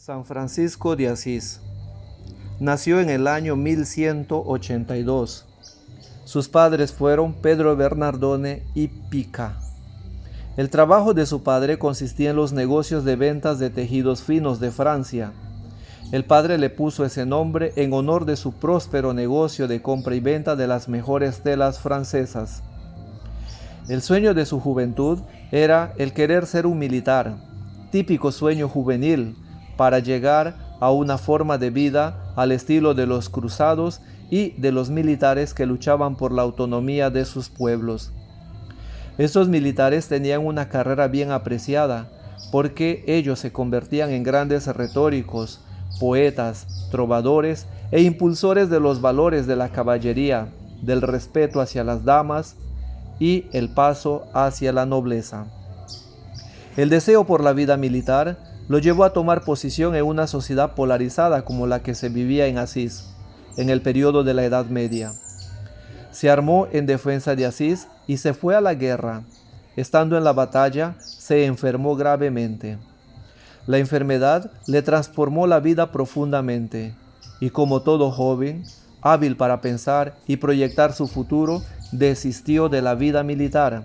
San Francisco de Asís. Nació en el año 1182. Sus padres fueron Pedro Bernardone y Pica. El trabajo de su padre consistía en los negocios de ventas de tejidos finos de Francia. El padre le puso ese nombre en honor de su próspero negocio de compra y venta de las mejores telas francesas. El sueño de su juventud era el querer ser un militar, típico sueño juvenil, para llegar a una forma de vida al estilo de los cruzados y de los militares que luchaban por la autonomía de sus pueblos. Estos militares tenían una carrera bien apreciada, porque ellos se convertían en grandes retóricos, poetas, trovadores e impulsores de los valores de la caballería, del respeto hacia las damas y el paso hacia la nobleza. El deseo por la vida militar lo llevó a tomar posición en una sociedad polarizada como la que se vivía en Asís, en el periodo de la Edad Media. Se armó en defensa de Asís y se fue a la guerra. Estando en la batalla, se enfermó gravemente. La enfermedad le transformó la vida profundamente, y como todo joven, hábil para pensar y proyectar su futuro, desistió de la vida militar.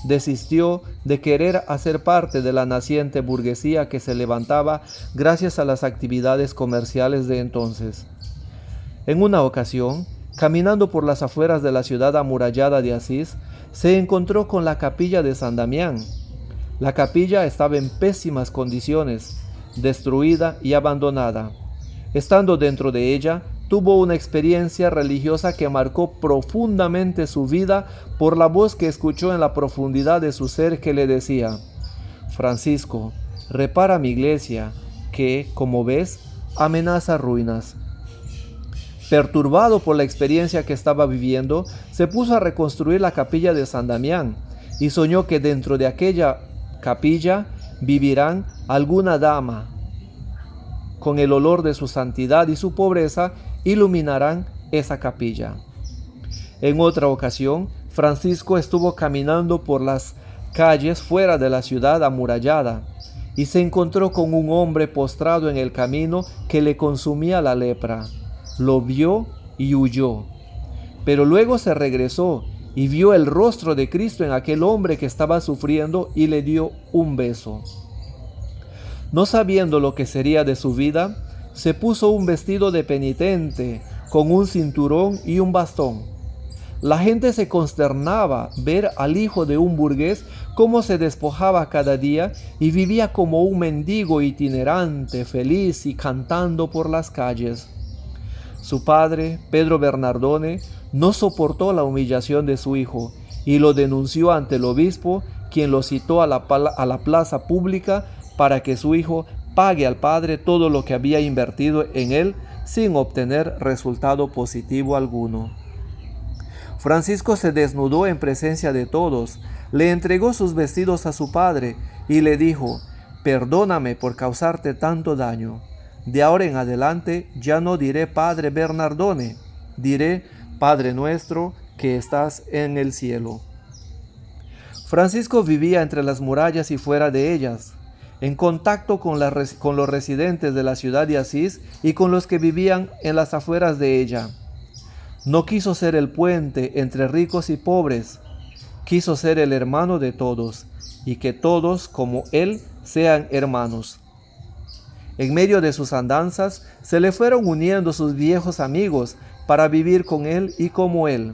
Desistió de querer hacer parte de la naciente burguesía que se levantaba gracias a las actividades comerciales de entonces. En una ocasión, caminando por las afueras de la ciudad amurallada de Asís, se encontró con la capilla de San Damián. La capilla estaba en pésimas condiciones, destruida y abandonada. Estando dentro de ella, tuvo una experiencia religiosa que marcó profundamente su vida por la voz que escuchó en la profundidad de su ser que le decía: Francisco, repara mi iglesia, que, como ves, amenaza ruinas. Perturbado por la experiencia que estaba viviendo, se puso a reconstruir la capilla de San Damián y soñó que dentro de aquella capilla vivirán alguna dama. Con el olor de su santidad y su pobreza iluminarán esa capilla. En otra ocasión, Francisco estuvo caminando por las calles fuera de la ciudad amurallada y se encontró con un hombre postrado en el camino que le consumía la lepra. Lo vio y huyó, pero luego se regresó y vio el rostro de Cristo en aquel hombre que estaba sufriendo y le dio un beso. No sabiendo lo que sería de su vida, se puso un vestido de penitente, con un cinturón y un bastón. La gente se consternaba ver al hijo de un burgués cómo se despojaba cada día y vivía como un mendigo itinerante, feliz y cantando por las calles. Su padre, Pedro Bernardone, no soportó la humillación de su hijo y lo denunció ante el obispo, quien lo citó a la plaza pública para que su hijo pague al padre todo lo que había invertido en él sin obtener resultado positivo alguno. Francisco se desnudó en presencia de todos, le entregó sus vestidos a su padre y le dijo: «Perdóname por causarte tanto daño. De ahora en adelante ya no diré Padre Bernardone, diré Padre nuestro que estás en el cielo». Francisco vivía entre las murallas y fuera de ellas, en contacto con los residentes de la ciudad de Asís y con los que vivían en las afueras de ella. No quiso ser el puente entre ricos y pobres, quiso ser el hermano de todos, y que todos, como él, sean hermanos. En medio de sus andanzas, se le fueron uniendo sus viejos amigos para vivir con él y como él.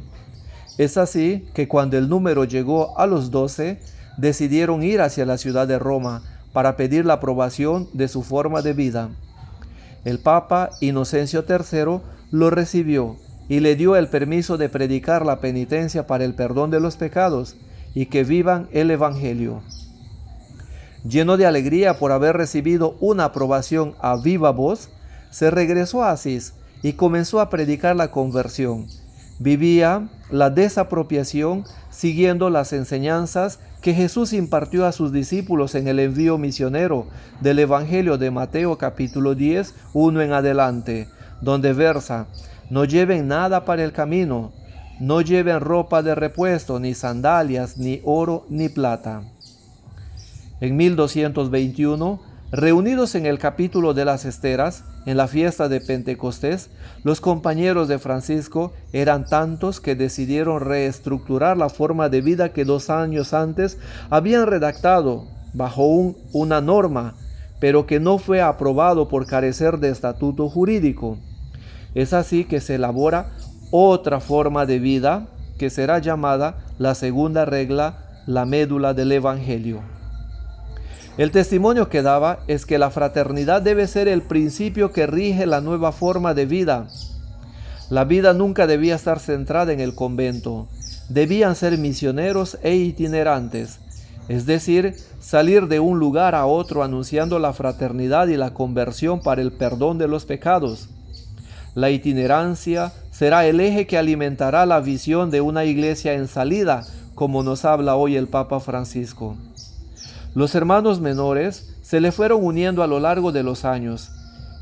Es así que cuando el número llegó a los 12, decidieron ir hacia la ciudad de Roma para pedir la aprobación de su forma de vida. El Papa Inocencio III lo recibió y le dio el permiso de predicar la penitencia para el perdón de los pecados y que vivan el Evangelio. Lleno de alegría por haber recibido una aprobación a viva voz, se regresó a Asís y comenzó a predicar la conversión. Vivía la desapropiación siguiendo las enseñanzas que Jesús impartió a sus discípulos en el envío misionero del Evangelio de Mateo capítulo 10, 1 en adelante, donde versa: «No lleven nada para el camino, no lleven ropa de repuesto, ni sandalias, ni oro, ni plata». En 1221, Reunidos en el capítulo de las esteras, en la fiesta de Pentecostés, los compañeros de Francisco eran tantos que decidieron reestructurar la forma de vida que 2 años antes habían redactado bajo una norma, pero que no fue aprobado por carecer de estatuto jurídico. Es así que se elabora otra forma de vida que será llamada la segunda regla, la médula del Evangelio. El testimonio que daba es que la fraternidad debe ser el principio que rige la nueva forma de vida. La vida nunca debía estar centrada en el convento. Debían ser misioneros e itinerantes, es decir, salir de un lugar a otro anunciando la fraternidad y la conversión para el perdón de los pecados. La itinerancia será el eje que alimentará la visión de una iglesia en salida, como nos habla hoy el Papa Francisco. Los hermanos menores se le fueron uniendo a lo largo de los años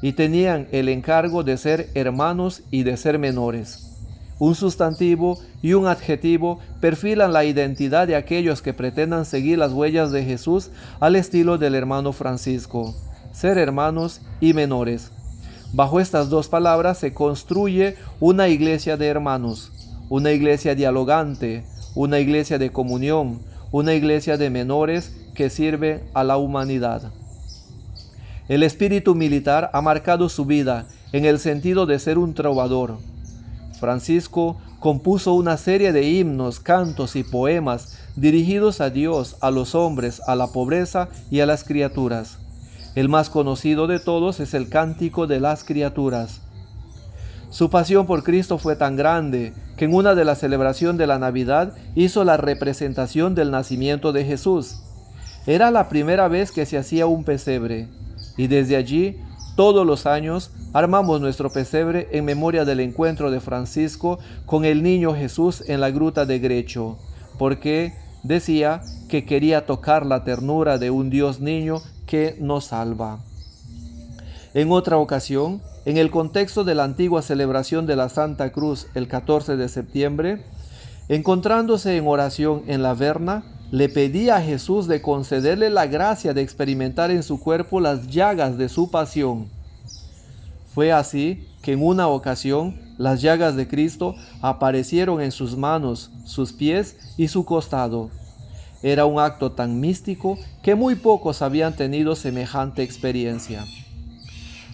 y tenían el encargo de ser hermanos y de ser menores. Un sustantivo y un adjetivo perfilan la identidad de aquellos que pretendan seguir las huellas de Jesús al estilo del hermano Francisco, ser hermanos y menores. Bajo estas dos palabras se construye una iglesia de hermanos, una iglesia dialogante, una iglesia de comunión, una iglesia de menores que sirve a la humanidad. El espíritu militar ha marcado su vida en el sentido de ser un trovador. Francisco compuso una serie de himnos, cantos y poemas dirigidos a Dios, a los hombres, a la pobreza y a las criaturas. El más conocido de todos es el Cántico de las Criaturas. Su pasión por Cristo fue tan grande que en una de las celebraciones de la Navidad hizo la representación del nacimiento de Jesús. Era la primera vez que se hacía un pesebre, y desde allí, todos los años, armamos nuestro pesebre en memoria del encuentro de Francisco con el niño Jesús en la gruta de Grecho, porque decía que quería tocar la ternura de un Dios niño que nos salva. En otra ocasión, en el contexto de la antigua celebración de la Santa Cruz el 14 de septiembre, encontrándose en oración en la Verna, le pedía a Jesús de concederle la gracia de experimentar en su cuerpo las llagas de su pasión. Fue así que en una ocasión las llagas de Cristo aparecieron en sus manos, sus pies y su costado. Era un acto tan místico que muy pocos habían tenido semejante experiencia.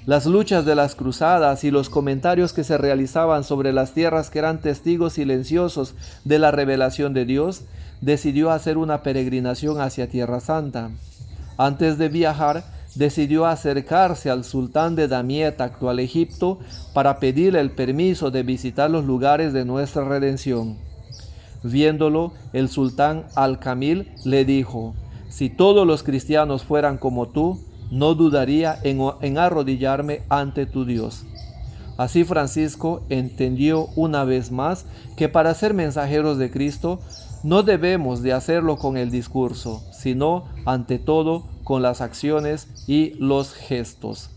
Las luchas de las cruzadas y los comentarios que se realizaban sobre las tierras que eran testigos silenciosos de la revelación de Dios, decidió hacer una peregrinación hacia Tierra Santa. Antes de viajar, decidió acercarse al sultán de Damieta, actual Egipto, para pedirle el permiso de visitar los lugares de nuestra redención. Viéndolo, el sultán Al-Kamil le dijo: «Si todos los cristianos fueran como tú, no dudaría en arrodillarme ante tu Dios». Así Francisco entendió una vez más que para ser mensajeros de Cristo no debemos de hacerlo con el discurso, sino ante todo con las acciones y los gestos.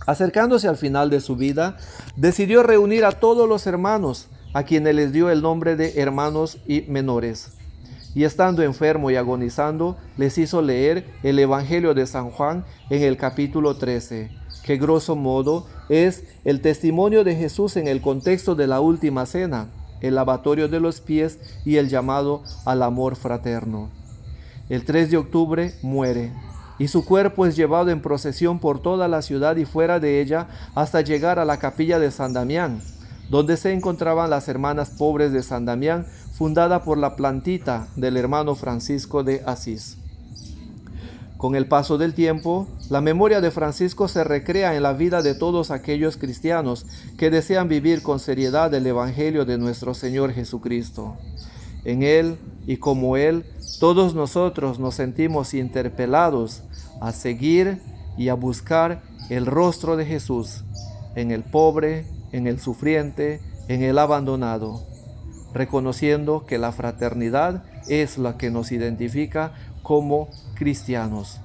Acercándose al final de su vida, decidió reunir a todos los hermanos, a quienes les dio el nombre de hermanos y menores. Y estando enfermo y agonizando, les hizo leer el Evangelio de San Juan en el capítulo 13, que grosso modo es el testimonio de Jesús en el contexto de la última cena, el lavatorio de los pies y el llamado al amor fraterno. El 3 de octubre muere, y su cuerpo es llevado en procesión por toda la ciudad y fuera de ella hasta llegar a la capilla de San Damián, donde se encontraban las hermanas pobres de San Damián, fundada por la plantita del hermano Francisco de Asís. Con el paso del tiempo, la memoria de Francisco se recrea en la vida de todos aquellos cristianos que desean vivir con seriedad el Evangelio de nuestro Señor Jesucristo. En Él y como Él, todos nosotros nos sentimos interpelados a seguir y a buscar el rostro de Jesús en el pobre, en el sufriente, en el abandonado, reconociendo que la fraternidad es la que nos identifica como cristianos.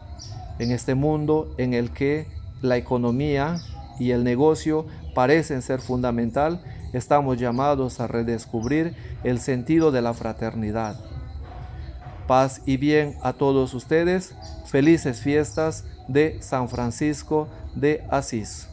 En este mundo en el que la economía y el negocio parecen ser fundamental, estamos llamados a redescubrir el sentido de la fraternidad. Paz y bien a todos ustedes, felices fiestas de San Francisco de Asís.